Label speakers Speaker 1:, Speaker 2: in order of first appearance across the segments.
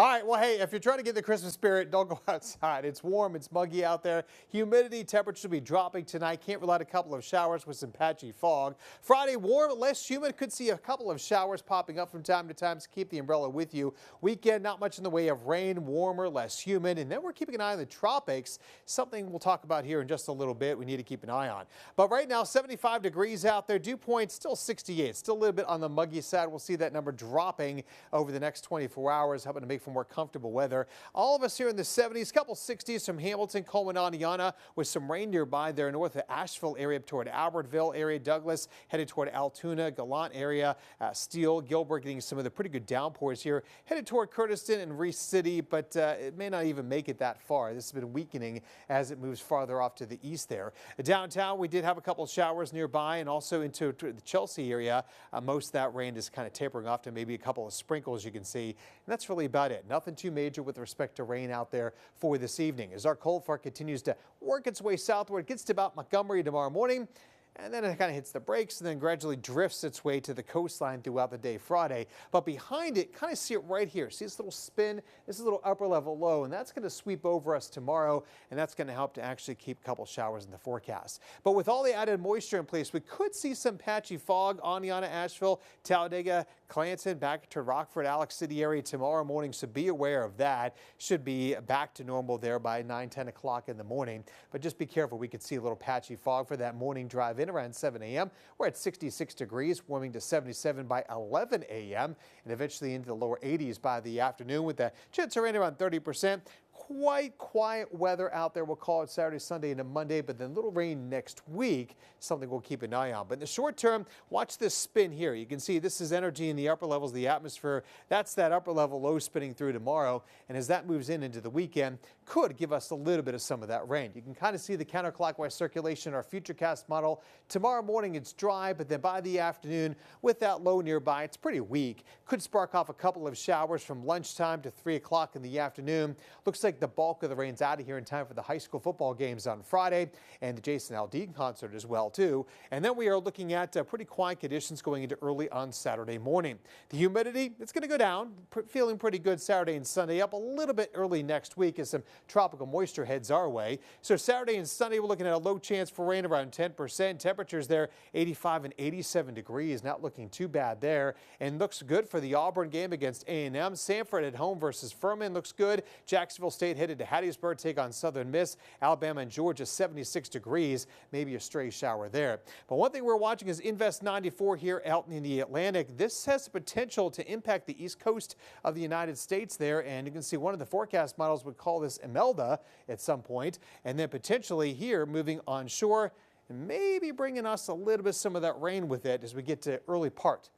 Speaker 1: All right, well, hey, if you're trying to get the Christmas spirit, don't go outside. It's warm, it's muggy out there. Humidity, temperatures will be dropping tonight. Can't rely on a couple of showers with some patchy fog. Friday, warm, less humid. Could see a couple of showers popping up from time to time, so keep the umbrella with you. Weekend, not much in the way of rain, warmer, less humid. And then we're keeping an eye on the tropics, something we'll talk about here in just a little bit. We need to keep an eye on. But right now, 75 degrees out there. Dew point still 68. Still a little bit on the muggy side. We'll see that number dropping over the next 24 hours, helping to make for more comfortable weather. All of us here in the 70s, couple 60s from Hamilton, Coleman, Indiana, with some rain nearby there north of Asheville area up toward Albertville area, Douglas, headed toward Altoona, Gallant area, Steele, Gilbert getting some of the pretty good downpours here, headed toward Curtiston and Reese City, but it may not even make it that far. This has been weakening as it moves farther off to the east there. Downtown, we did have a couple showers nearby and also into the Chelsea area. Most of that rain is kind of tapering off to maybe a couple of sprinkles you can see, and that's really about it. Nothing too major with respect to rain out there for this evening. As our cold front continues to work its way southward, it gets to about Montgomery tomorrow morning, and then it kind of hits the brakes and then gradually drifts its way to the coastline throughout the day Friday. But behind it, kind of see it right here. See this little spin? This is a little upper level low, and that's going to sweep over us tomorrow, and that's going to help to actually keep a couple showers in the forecast. But with all the added moisture in place, we could see some patchy fog on Indiana, Asheville, Talladega, Clanton, back to Rockford, Alex City area tomorrow morning, so be aware of that. Should be back to normal there by 9-10 o'clock in the morning, but just be careful. We could see a little patchy fog for that morning drive in around 7 a.m. We're at 66 degrees, warming to 77 by 11 a.m. and eventually into the lower 80s by the afternoon with the chance of rain around 30%. Quite quiet weather out there. We'll call it Saturday, Sunday, and a Monday, but then little rain next week, something we'll keep an eye on. But in the short term, watch this spin here. You can see this is energy in the upper levels of the atmosphere. That's that upper level low spinning through tomorrow. And as that moves into the weekend, could give us a little bit of some of that rain. You can kind of see the counterclockwise circulation in our futurecast model. Tomorrow morning, it's dry, but then by the afternoon, with that low nearby, it's pretty weak. Could spark off a couple of showers from lunchtime to 3 o'clock in the afternoon. Looks like the bulk of the rain's out of here in time for the high school football games on Friday and the Jason Aldean concert as well, too. And then we are looking at pretty quiet conditions going into early on Saturday morning. The humidity, it's going to go down, feeling pretty good Saturday and Sunday, up a little bit early next week as some tropical moisture heads our way. So Saturday and Sunday, we're looking at a low chance for rain around 10%. Temperatures there 85 and 87 degrees, not looking too bad there. And looks good for the Auburn game against A&M. Samford at home versus Furman looks good. Jacksonville State headed to Hattiesburg, take on Southern Miss. Alabama and Georgia 76 degrees, maybe a stray shower there. But one thing we're watching is Invest 94 here out in the Atlantic. This has the potential to impact the east coast of the United States there, and you can see one of the forecast models would call this Imelda at some point, and then potentially here moving onshore and maybe bringing us a little bit some of that rain with it as we get to early part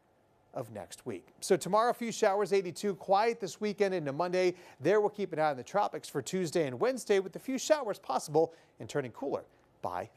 Speaker 1: of next week. So tomorrow, a few showers, 82, quiet this weekend into Monday. There we'll keep an eye on the tropics for Tuesday and Wednesday with a few showers possible and turning cooler by